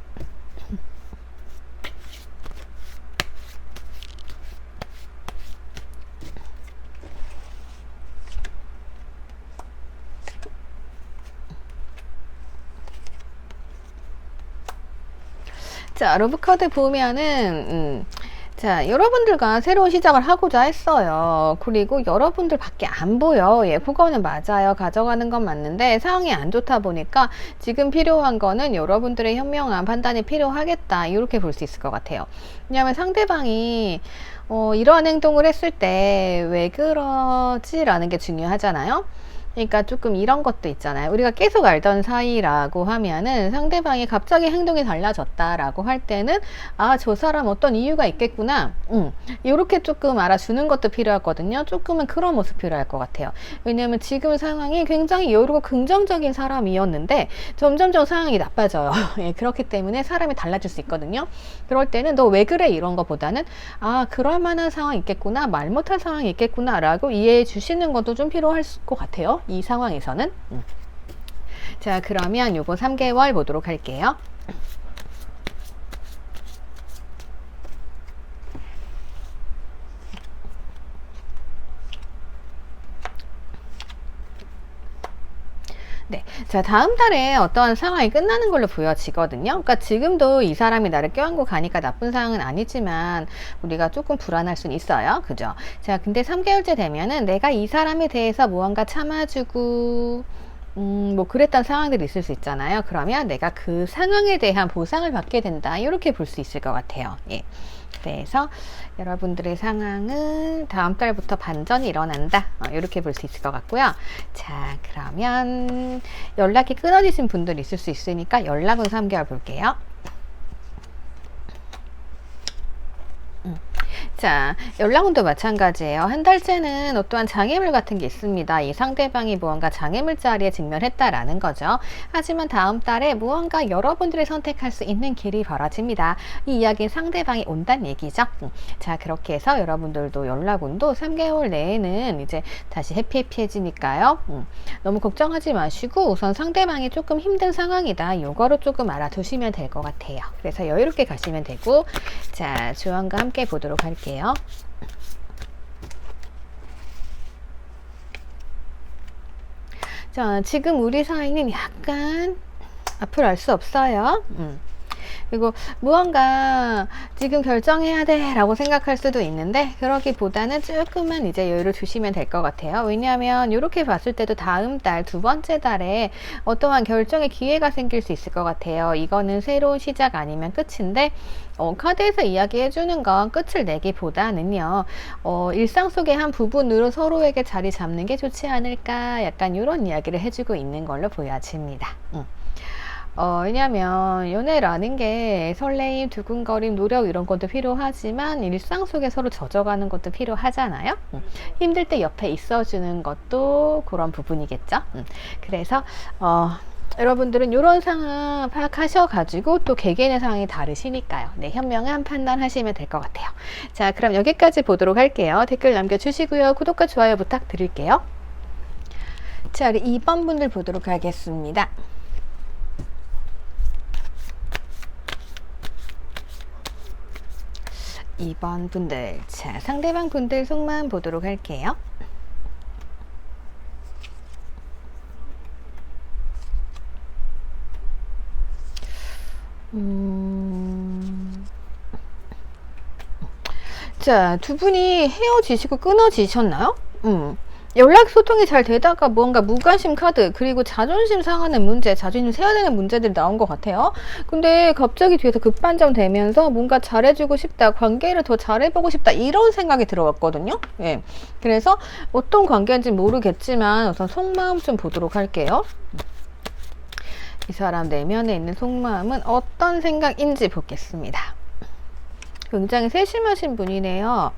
자, 러브 카드 보면은 자, 여러분들과 새로운 시작을 하고자 했어요. 그리고 여러분들 밖에 안 보여. 예, 그거는 맞아요. 가져가는 건 맞는데 상황이 안 좋다 보니까 지금 필요한 거는 여러분들의 현명한 판단이 필요하겠다. 이렇게 볼 수 있을 것 같아요. 왜냐하면 상대방이 이러한 행동을 했을 때 왜 그러지? 라는 게 중요하잖아요. 그러니까 조금 이런 것도 있잖아요. 우리가 계속 알던 사이라고 하면은 상대방이 갑자기 행동이 달라졌다라고 할 때는 아, 저 사람 어떤 이유가 있겠구나. 이렇게 조금 알아주는 것도 필요하거든요. 조금은 그런 모습 필요할 것 같아요. 왜냐하면 지금 상황이 굉장히 여유롭고 긍정적인 사람이었는데 점점점 상황이 나빠져요. 예, 그렇기 때문에 사람이 달라질 수 있거든요. 그럴 때는 너 왜 그래? 이런 것보다는 아, 그럴 만한 상황이 있겠구나. 말 못할 상황이 있겠구나 라고 이해해 주시는 것도 좀 필요할 것 같아요. 이 상황에서는. 자, 그러면 요거 3개월 보도록 할게요. 네. 자, 다음 달에 어떠한 상황이 끝나는 걸로 보여지거든요. 그러니까 지금도 이 사람이 나를 껴안고 가니까 나쁜 상황은 아니지만 우리가 조금 불안할 수는 있어요. 그죠? 자, 근데 3개월째 되면은 내가 이 사람에 대해서 무언가 참아주고 뭐 그랬던 상황들이 있을 수 있잖아요. 그러면 내가 그 상황에 대한 보상을 받게 된다. 이렇게 볼 수 있을 것 같아요. 예. 그래서 여러분들의 상황은 다음 달부터 반전이 일어난다. 이렇게 볼 수 있을 것 같고요. 자, 그러면 연락이 끊어지신 분들이 있을 수 있으니까 연락은 3개월 볼게요. 자, 연락운도 마찬가지예요. 한 달째는 어떠한 장애물 같은 게 있습니다. 이 상대방이 무언가 장애물 자리에 직면했다라는 거죠. 하지만 다음 달에 무언가 여러분들이 선택할 수 있는 길이 벌어집니다. 이 이야기는 상대방이 온다는 얘기죠. 자, 그렇게 해서 여러분들도 연락운도 3개월 내에는 이제 다시 해피해지니까요. 너무 걱정하지 마시고 우선 상대방이 조금 힘든 상황이다. 요거로 조금 알아두시면 될 것 같아요. 그래서 여유롭게 가시면 되고, 자, 조언과 함께 보도록 할게요. 자, 지금 우리 사이는 약간 앞으로 알 수 없어요. 그리고 무언가 지금 결정해야 돼 라고 생각할 수도 있는데, 그러기보다는 조금만 이제 여유를 주시면 될 것 같아요. 왜냐하면 이렇게 봤을 때도 다음 달, 두 번째 달에 어떠한 결정의 기회가 생길 수 있을 것 같아요. 이거는 새로운 시작 아니면 끝인데, 카드에서 이야기해주는 건 끝을 내기보다는요, 일상 속의 한 부분으로 서로에게 자리 잡는 게 좋지 않을까, 약간 이런 이야기를 해주고 있는 걸로 보여집니다. 왜냐면 연애라는 게 설레임, 두근거림, 노력 이런 것도 필요하지만 일상 속에 서로 젖어가는 것도 필요하잖아요. 힘들 때 옆에 있어주는 것도 그런 부분이겠죠. 그래서 여러분들은 이런 상황 파악하셔가지고 또 개개인의 상황이 다르시니까요. 네, 현명한 판단하시면 될 것 같아요. 자, 그럼 여기까지 보도록 할게요. 댓글 남겨주시고요. 구독과 좋아요 부탁드릴게요. 자, 우리 2번 분들 보도록 하겠습니다. 2번 분들, 자, 상대방 분들 속만 보도록 할게요. 자, 두 분이 헤어지시고 끊어지셨나요? 연락 소통이 잘 되다가 뭔가 무관심 카드, 그리고 자존심 상하는 문제, 자존심 세워야 되는 문제들이 나온 것 같아요. 근데 갑자기 뒤에서 급반전 되면서 뭔가 잘해주고 싶다, 관계를 더 잘해보고 싶다, 이런 생각이 들어왔거든요. 예. 그래서 어떤 관계인지 모르겠지만 우선 속마음 좀 보도록 할게요. 이 사람 내면에 있는 속마음은 어떤 생각인지 보겠습니다. 굉장히 세심하신 분이네요.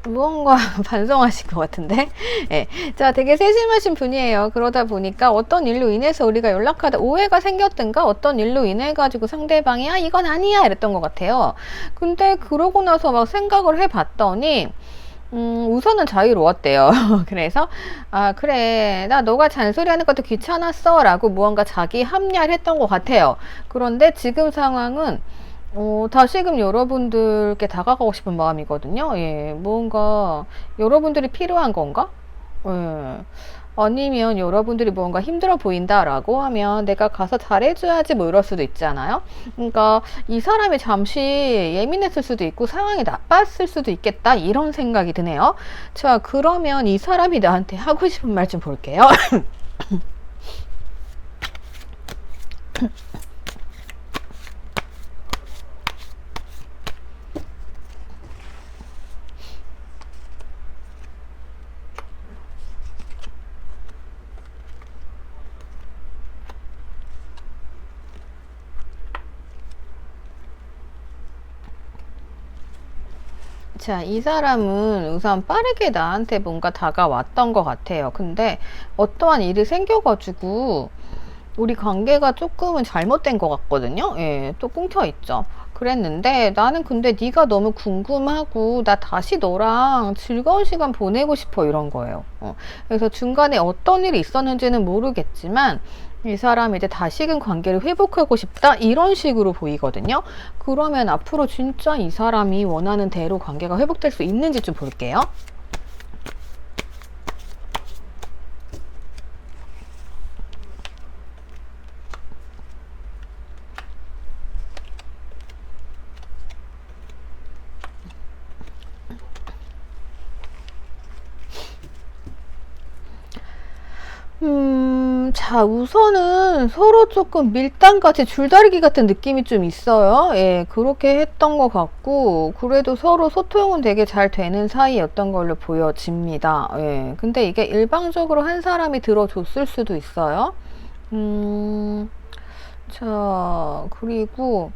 무언가 반성하신 것 같은데. 네. 자, 되게 세심하신 분이에요. 그러다 보니까 어떤 일로 인해서 우리가 연락하다 오해가 생겼든가, 어떤 일로 인해 가지고 상대방이 이건 아니야 이랬던 것 같아요. 근데 그러고 나서 막 생각을 해봤더니 우선은 자유로웠대요. 그래서 그래, 나 너가 잔소리하는 것도 귀찮았어 라고 무언가 자기 합리화를 했던 것 같아요. 그런데 지금 상황은 다시금 여러분들께 다가가고 싶은 마음이거든요. 예, 뭔가 여러분들이 필요한 건가? 예. 아니면 여러분들이 뭔가 힘들어 보인다라고 하면 내가 가서 잘해줘야지 뭐 이럴 수도 있잖아요. 그러니까 이 사람이 잠시 예민했을 수도 있고 상황이 나빴을 수도 있겠다, 이런 생각이 드네요. 자, 그러면 이 사람이 나한테 하고 싶은 말 좀 볼게요. 자, 이 사람은 우선 빠르게 나한테 뭔가 다가왔던 것 같아요. 근데 어떠한 일이 생겨가지고 우리 관계가 조금은 잘못된 것 같거든요. 예, 또 끊겨 있죠. 그랬는데 나는 근데 네가 너무 궁금하고 나 다시 너랑 즐거운 시간 보내고 싶어, 이런 거예요. 그래서 중간에 어떤 일이 있었는지는 모르겠지만 이 사람이 이제 다시금 관계를 회복하고 싶다, 이런 식으로 보이거든요. 그러면 앞으로 진짜 이 사람이 원하는 대로 관계가 회복될 수 있는지 좀 볼게요. 자, 우선은 서로 조금 밀당같이 줄다리기 같은 느낌이 좀 있어요. 예, 그렇게 했던 것 같고, 그래도 서로 소통은 되게 잘 되는 사이였던 걸로 보여집니다. 예, 근데 이게 일방적으로 한 사람이 들어줬을 수도 있어요. 자, 그리고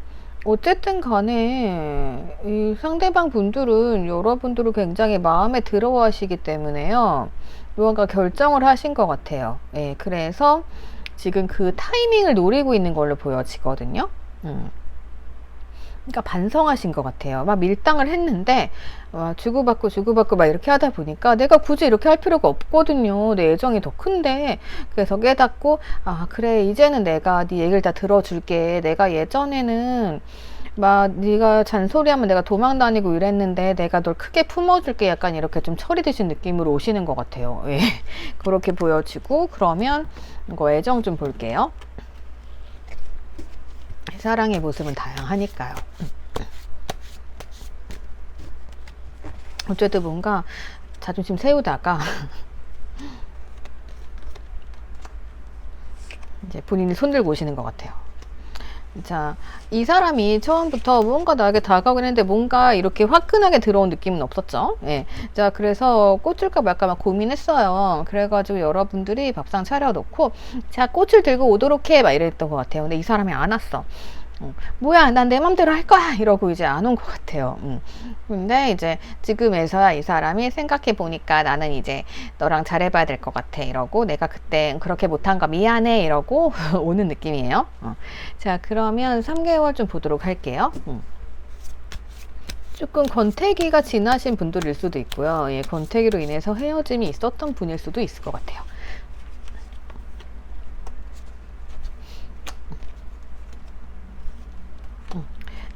어쨌든 간에 이 상대방 분들은 여러분들을 굉장히 마음에 들어 하시기 때문에요, 무언가 결정을 하신 것 같아요. 예, 그래서 지금 그 타이밍을 노리고 있는 걸로 보여지거든요. 그러니까 반성하신 것 같아요. 막 밀당을 했는데 주고받고 막 이렇게 하다 보니까 내가 굳이 이렇게 할 필요가 없거든요. 내 애정이 더 큰데. 그래서 깨닫고 그래, 이제는 내가 네 얘기를 다 들어줄게. 내가 예전에는 막 네가 잔소리하면 내가 도망 다니고 이랬는데 내가 널 크게 품어줄게, 약간 이렇게 좀 철이 드신 느낌으로 오시는 것 같아요. 예. 그렇게 보여지고, 그러면 이거 애정 좀 볼게요. 사랑의 모습은 다양하니까요. 어쨌든 뭔가 자존심 세우다가 이제 본인이 손들고 오시는 것 같아요. 자, 이 사람이 처음부터 뭔가 나에게 다가오긴 했는데 뭔가 이렇게 화끈하게 들어온 느낌은 없었죠. 예. 자, 그래서 꽂을까 말까 막 고민했어요. 그래가지고 여러분들이 밥상 차려놓고, 자, 꽃을 들고 오도록 해, 막 이랬던 것 같아요. 근데 이 사람이 안 왔어. 뭐야, 난 내 맘대로 할 거야, 이러고 이제 안 온 것 같아요. 근데 이제 지금에서야 이 사람이 생각해 보니까 나는 이제 너랑 잘해봐야 될 것 같아, 이러고, 내가 그때 그렇게 못한 거 미안해, 이러고 오는 느낌이에요. 자, 그러면 3개월 좀 보도록 할게요. 조금 권태기가 지나신 분들일 수도 있고요. 예, 권태기로 인해서 헤어짐이 있었던 분일 수도 있을 것 같아요.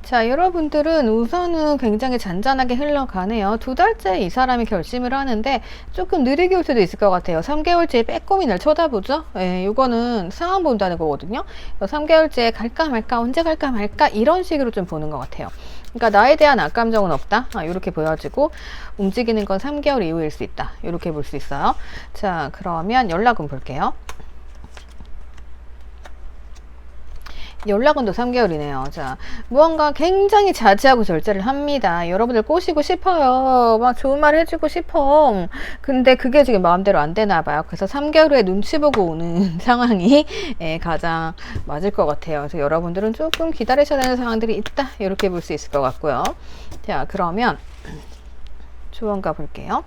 자, 여러분들은 우선은 굉장히 잔잔하게 흘러가네요. 2달째 이 사람이 결심을 하는데 조금 느리게 올 수도 있을 것 같아요. 3개월째 빼꼼히 날 쳐다보죠. 예, 이거는 상황 본다는 거거든요. 3개월째 갈까 말까, 언제 갈까 말까, 이런 식으로 좀 보는 것 같아요. 그러니까 나에 대한 악감정은 없다, 이렇게 보여지고, 움직이는 건 3개월 이후일 수 있다, 이렇게 볼 수 있어요. 자, 그러면 연락은 볼게요. 연락은 또 3개월이네요. 자, 무언가 굉장히 자제하고 절제를 합니다. 여러분들 꼬시고 싶어요. 막 좋은 말 해주고 싶어. 근데 그게 지금 마음대로 안 되나 봐요. 그래서 3개월 후에 눈치 보고 오는 상황이 가장 맞을 것 같아요. 그래서 여러분들은 조금 기다리셔야 되는 상황들이 있다, 이렇게 볼 수 있을 것 같고요. 자, 그러면 조언가 볼게요.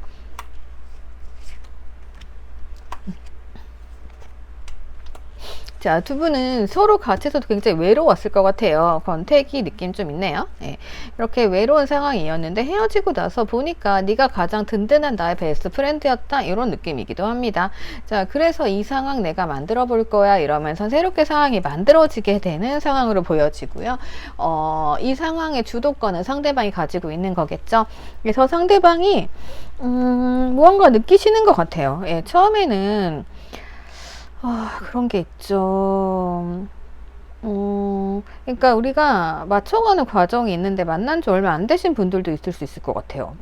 자, 두 분은 서로 같이 있어도 굉장히 외로웠을 것 같아요. 권태기 느낌 좀 있네요. 예. 이렇게 외로운 상황이었는데 헤어지고 나서 보니까 네가 가장 든든한 나의 베스트 프렌드였다, 이런 느낌이기도 합니다. 자, 그래서 이 상황 내가 만들어 볼 거야, 이러면서 새롭게 상황이 만들어지게 되는 상황으로 보여지고요. 이 상황의 주도권은 상대방이 가지고 있는 거겠죠. 그래서 상대방이 무언가 느끼시는 것 같아요. 예, 처음에는 그런 게 있죠. 그러니까 우리가 맞춰가는 과정이 있는데 만난 지 얼마 안 되신 분들도 있을 수 있을 것 같아요.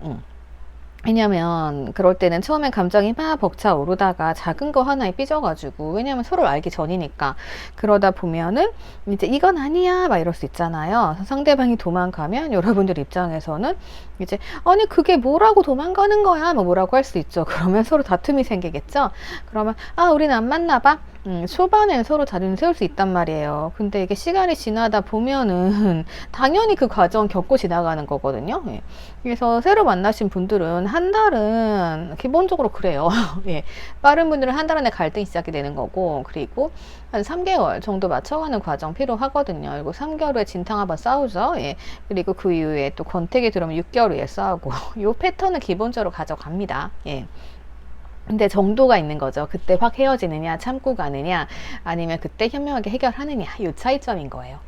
왜냐면 그럴 때는 처음엔 감정이 막 벅차오르다가 작은 거 하나에 삐져가지고, 왜냐면 서로를 알기 전이니까, 그러다 보면은 이제 이건 아니야, 막 이럴 수 있잖아요. 상대방이 도망가면 여러분들 입장에서는 이제 아니 그게 뭐라고 도망가는 거야, 뭐 뭐라고 할 수 있죠. 그러면 서로 다툼이 생기겠죠. 그러면 우리는 안 맞나 봐. 초반엔 서로 자존심 세울 수 있단 말이에요. 근데 이게 시간이 지나다 보면은 당연히 그 과정 겪고 지나가는 거거든요. 예. 그래서 새로 만나신 분들은 한 달은 기본적으로 그래요. 예. 빠른 분들은 한 달 안에 갈등이 시작이 되는 거고, 그리고 한 3개월 정도 맞춰가는 과정 필요하거든요. 그리고 3개월 후에 진탕 한번 싸우죠. 예. 그리고 그 이후에 또 권태기 들어오면 6개월 후에 싸우고, 요 패턴은 기본적으로 가져갑니다. 예. 근데 정도가 있는 거죠. 그때 확 헤어지느냐, 참고 가느냐, 아니면 그때 현명하게 해결하느냐, 이 차이점인 거예요.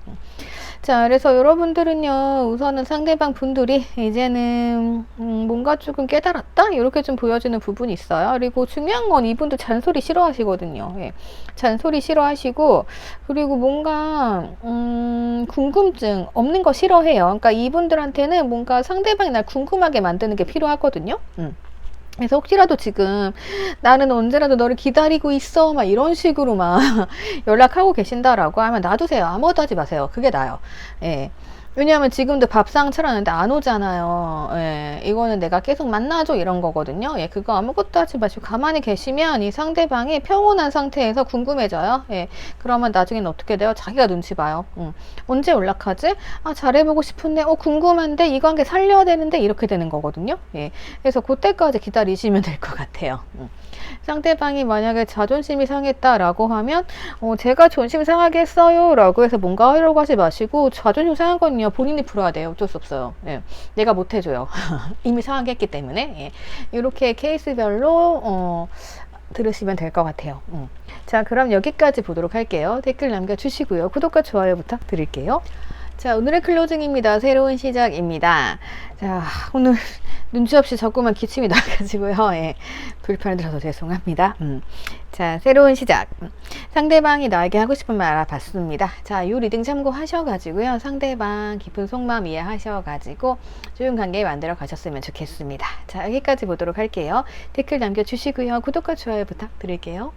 자, 그래서 여러분들은요, 우선은 상대방 분들이 이제는 뭔가 조금 깨달았다, 이렇게 좀 보여지는 부분이 있어요. 그리고 중요한 건 이분도 잔소리 싫어하시거든요. 예. 잔소리 싫어하시고, 그리고 뭔가 궁금증 없는 거 싫어해요. 그러니까 이분들한테는 뭔가 상대방이 날 궁금하게 만드는 게 필요하거든요. 그래서 혹시라도 지금 나는 언제라도 너를 기다리고 있어, 막 이런 식으로 막 연락하고 계신다라고 하면 놔두세요. 아무것도 하지 마세요. 그게 나아요. 예. 왜냐하면 지금도 밥상 차렸는데 안 오잖아요. 예, 이거는 내가 계속 만나줘, 이런 거거든요. 예, 그거 아무것도 하지 마시고 가만히 계시면 이 상대방이 평온한 상태에서 궁금해져요. 예, 그러면 나중에는 어떻게 돼요? 자기가 눈치 봐요. 언제 연락하지? 잘해보고 싶은데, 궁금한데, 이 관계 살려야 되는데, 이렇게 되는 거거든요. 예, 그래서 그때까지 기다리시면 될 것 같아요. 상대방이 만약에 자존심이 상했다라고 하면 제가 존심 상하게 했어요 라고 해서 뭔가 하려고 하지 마시고, 자존심 상한 건요 본인이 풀어야 돼요. 어쩔 수 없어요. 예. 내가 못 해줘요. 이미 상하게 했기 때문에. 예. 이렇게 케이스별로 들으시면 될 것 같아요. 자, 그럼 여기까지 보도록 할게요. 댓글 남겨주시고요. 구독과 좋아요 부탁드릴게요. 자, 오늘의 클로징입니다. 새로운 시작입니다. 자, 오늘 눈치 없이 자꾸만 기침이 나가지고요. 예, 불편을 드려서 죄송합니다. 자, 새로운 시작. 상대방이 나에게 하고 싶은 말 알아봤습니다. 자, 이 리딩 참고하셔가지고요. 상대방 깊은 속마음 이해하셔가지고 좋은 관계 만들어 가셨으면 좋겠습니다. 자, 여기까지 보도록 할게요. 댓글 남겨주시고요. 구독과 좋아요 부탁드릴게요.